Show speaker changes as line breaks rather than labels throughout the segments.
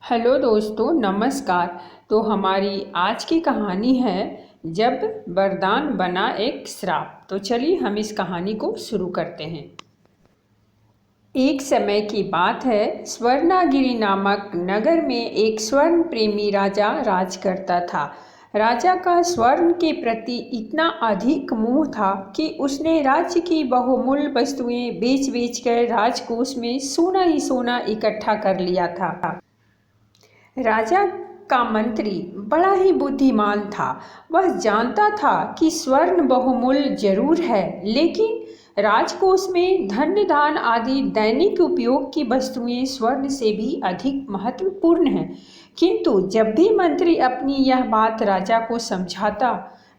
Hello दोस्तों, नमस्कार। तो हमारी आज की कहानी है जब वरदान बना एक श्राप। तो चलिए हम इस कहानी को शुरू करते हैं। एक समय की बात है, स्वर्णागिरी नामक नगर में एक स्वर्ण प्रेमी राजा राज करता था। राजा का स्वर्ण के प्रति इतना अधिक मोह था कि उसने राज्य की बहुमूल्य वस्तुएं बेच बेच कर राजकोष में सोना ही सोना इकट्ठा कर लिया था। राजा का मंत्री बड़ा ही बुद्धिमान था। वह जानता था कि स्वर्ण बहुमूल्य जरूर है, लेकिन राजकोष में धन्य धान आदि दैनिक उपयोग की वस्तुएं स्वर्ण से भी अधिक महत्वपूर्ण हैं। किंतु जब भी मंत्री अपनी यह बात राजा को समझाता,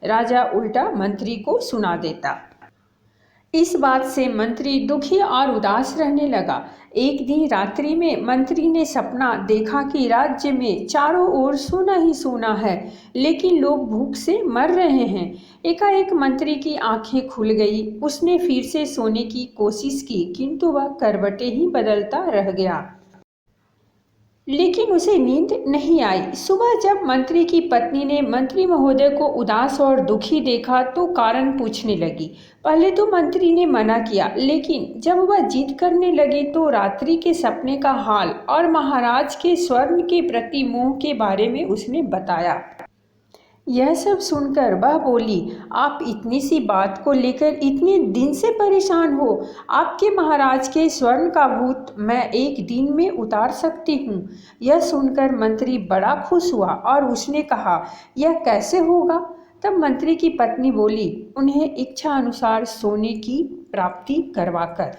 राजा उल्टा मंत्री को सुना देता। इस बात से मंत्री दुखी और उदास रहने लगा। एक दिन रात्रि में मंत्री ने सपना देखा कि राज्य में चारों ओर सोना ही सोना है, लेकिन लोग भूख से मर रहे हैं। एकाएक मंत्री की आंखें खुल गई। उसने फिर से सोने की कोशिश की, किंतु वह करवटें ही बदलता रह गया, लेकिन उसे नींद नहीं आई। सुबह जब मंत्री की पत्नी ने मंत्री महोदय को उदास और दुखी देखा तो कारण पूछने लगी। पहले तो मंत्री ने मना किया, लेकिन जब वह जिद करने लगी तो रात्रि के सपने का हाल और महाराज के स्वर्ण के प्रति मोह के बारे में उसने बताया। यह सब सुनकर वह बोली, आप इतनी सी बात को लेकर इतने दिन से परेशान हो। आपके महाराज के स्वर्ण का भूत मैं एक दिन में उतार सकती हूँ। यह सुनकर मंत्री बड़ा खुश हुआ और उसने कहा, यह कैसे होगा? तब मंत्री की पत्नी बोली, उन्हें इच्छा अनुसार सोने की प्राप्ति करवाकर।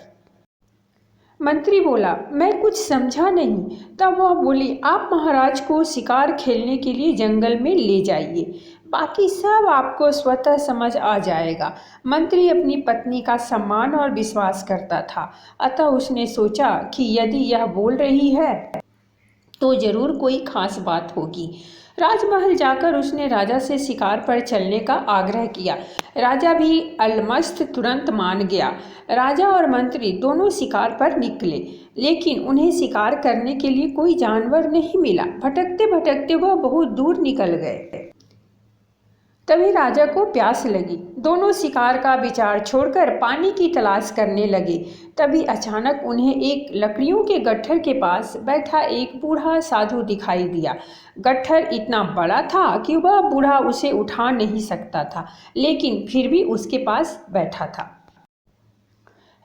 मंत्री बोला, मैं कुछ समझा नहीं। तब वह बोली, आप महाराज को शिकार खेलने के लिए जंगल में ले जाइए, बाकी सब आपको स्वतः समझ आ जाएगा। मंत्री अपनी पत्नी का सम्मान और विश्वास करता था, अतः उसने सोचा कि यदि यह बोल रही है तो जरूर कोई खास बात होगी। राजमहल जाकर उसने राजा से शिकार पर चलने का आग्रह किया। राजा भी अलमस्त तुरंत मान गया। राजा और मंत्री दोनों शिकार पर निकले, लेकिन उन्हें शिकार करने के लिए कोई जानवर नहीं मिला। भटकते भटकते वह बहुत दूर निकल गए। तभी राजा को प्यास लगी। दोनों शिकार का विचार छोड़कर पानी की तलाश करने लगे। तभी अचानक उन्हें एक लकड़ियों के गट्ठर के पास बैठा एक बूढ़ा साधु दिखाई दिया। गट्ठर इतना बड़ा था कि वह बूढ़ा उसे उठा नहीं सकता था, लेकिन फिर भी उसके पास बैठा था।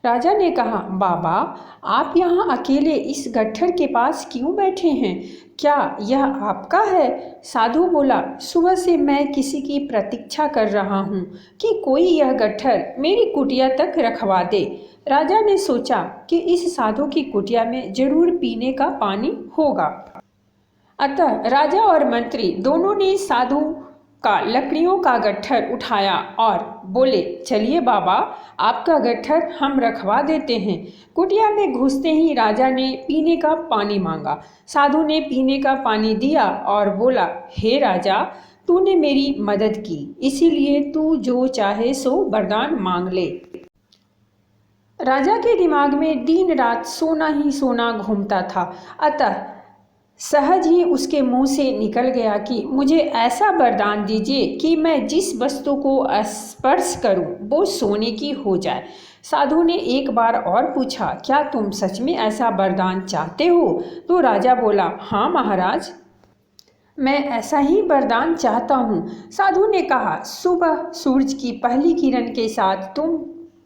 राजा ने कहा, बाबा, आप यहाँ अकेले इस गट्ठर के पास क्यों बैठे हैं? क्या यह आपका है? साधु बोला, सुबह से मैं किसी की प्रतीक्षा कर रहा हूँ कि कोई यह गट्ठर मेरी कुटिया तक रखवा दे। राजा ने सोचा कि इस साधु की कुटिया में जरूर पीने का पानी होगा। अतः राजा और मंत्री दोनों ने साधु का लकड़ियों का गट्ठर उठाया और बोले, चलिए बाबा, आपका गट्ठर हम रखवा देते हैं। कुटिया में घुसते ही राजा ने पीने का पानी मांगा। साधु ने पीने का पानी दिया और बोला, हे राजा, तूने मेरी मदद की, इसीलिए तू जो चाहे सो वरदान मांग ले। राजा के दिमाग में दिन रात सोना ही सोना घूमता था, अतः सहज ही उसके मुंह से निकल गया कि मुझे ऐसा वरदान दीजिए कि मैं जिस वस्तु को स्पर्श करूं वो सोने की हो जाए। साधु ने एक बार और पूछा, क्या तुम सच में ऐसा वरदान चाहते हो? तो राजा बोला, हाँ महाराज, मैं ऐसा ही वरदान चाहता हूँ। साधु ने कहा, सुबह सूरज की पहली किरण के साथ तुम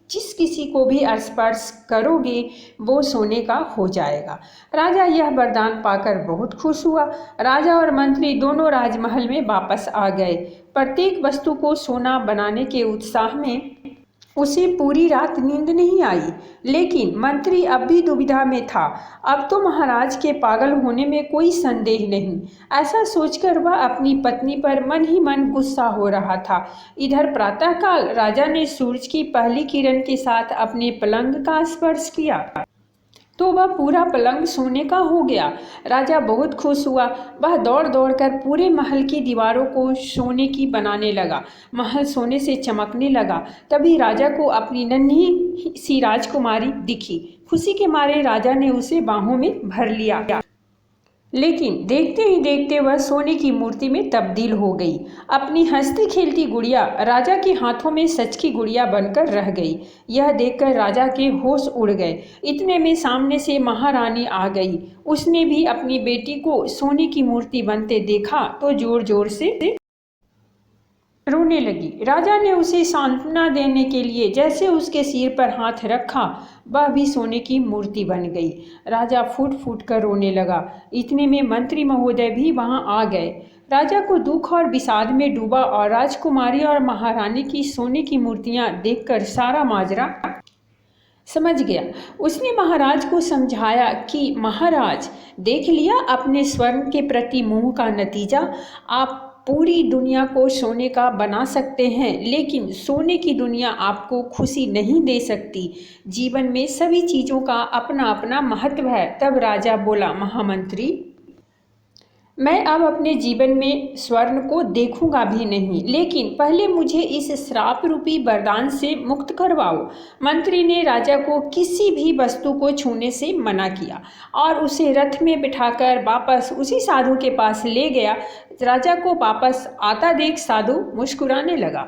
जिस किसी को भी स्पर्श करोगे वो सोने का हो जाएगा। राजा यह वरदान पाकर बहुत खुश हुआ। राजा और मंत्री दोनों राजमहल में वापस आ गए। प्रत्येक वस्तु को सोना बनाने के उत्साह में उसे पूरी रात नींद नहीं आई, लेकिन मंत्री अब भी दुविधा में था। अब तो महाराज के पागल होने में कोई संदेह नहीं। ऐसा सोचकर वह अपनी पत्नी पर मन ही मन गुस्सा हो रहा था। इधर प्रातःकाल राजा ने सूरज की पहली किरण के साथ अपने पलंग का स्पर्श किया तो वह पूरा पलंग सोने का हो गया। राजा बहुत खुश हुआ। वह दौड़ दौड़ कर पूरे महल की दीवारों को सोने की बनाने लगा। महल सोने से चमकने लगा। तभी राजा को अपनी नन्ही सी राजकुमारी दिखी। खुशी के मारे राजा ने उसे बाहों में भर लिया। लेकिन देखते ही देखते वह सोने की मूर्ति में तब्दील हो गई। अपनी हंसती खेलती गुड़िया राजा के हाथों में सच की गुड़िया बनकर रह गई। यह देखकर राजा के होश उड़ गए। इतने में सामने से महारानी आ गई। उसने भी अपनी बेटी को सोने की मूर्ति बनते देखा तो जोर जोर से रोने लगी। राजा ने उसे सांत्वना देने के लिए जैसे उसके सिर पर हाथ रखा, वह भी सोने की मूर्ति बन गई। राजा फूट फूट कर रोने लगा। इतने में मंत्री महोदय भी वहां आ गए। राजा को दुख और विषाद में डूबा और राजकुमारी और महारानी की सोने की मूर्तियां देखकर सारा माजरा समझ गया। उसने महाराज को समझाया कि महाराज, देख लिया अपने स्वर्ण के प्रति मोह का नतीजा। आप पूरी दुनिया को सोने का बना सकते हैं, लेकिन सोने की दुनिया आपको खुशी नहीं दे सकती। जीवन में सभी चीज़ों का अपना अपना महत्व है। तब राजा बोला, महामंत्री, मैं अब अपने जीवन में स्वर्ण को देखूंगा भी नहीं, लेकिन पहले मुझे इस श्राप रूपी वरदान से मुक्त करवाओ। मंत्री ने राजा को किसी भी वस्तु को छूने से मना किया और उसे रथ में बिठाकर वापस उसी साधु के पास ले गया। राजा को वापस आता देख साधु मुस्कुराने लगा।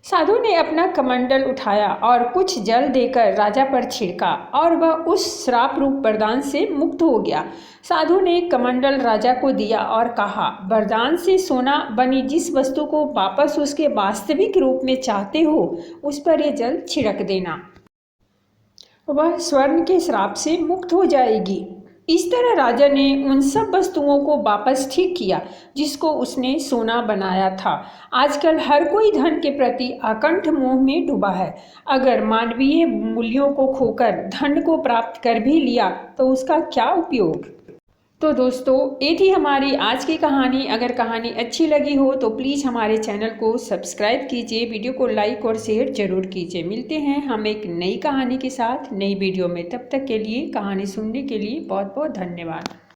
साधु ने अपना कमंडल उठाया और कुछ जल देकर राजा पर छिड़का और वह उस श्राप रूप वरदान से मुक्त हो गया। साधु ने कमंडल राजा को दिया और कहा, वरदान से सोना बनी जिस वस्तु को वापस उसके वास्तविक रूप में चाहते हो, उस पर यह जल छिड़क देना। वह स्वर्ण के श्राप से मुक्त हो जाएगी। इस तरह राजा ने उन सब वस्तुओं को वापस ठीक किया जिसको उसने सोना बनाया था। आजकल हर कोई धन के प्रति अकंठ मोह में डूबा है। अगर मानवीय मूल्यों को खोकर धन को प्राप्त कर भी लिया तो उसका क्या उपयोग। तो दोस्तों, ये थी हमारी आज की कहानी। अगर कहानी अच्छी लगी हो तो प्लीज़ हमारे चैनल को सब्सक्राइब कीजिए, वीडियो को लाइक और शेयर जरूर कीजिए। मिलते हैं हम एक नई कहानी के साथ नई वीडियो में। तब तक के लिए कहानी सुनने के लिए बहुत बहुत धन्यवाद।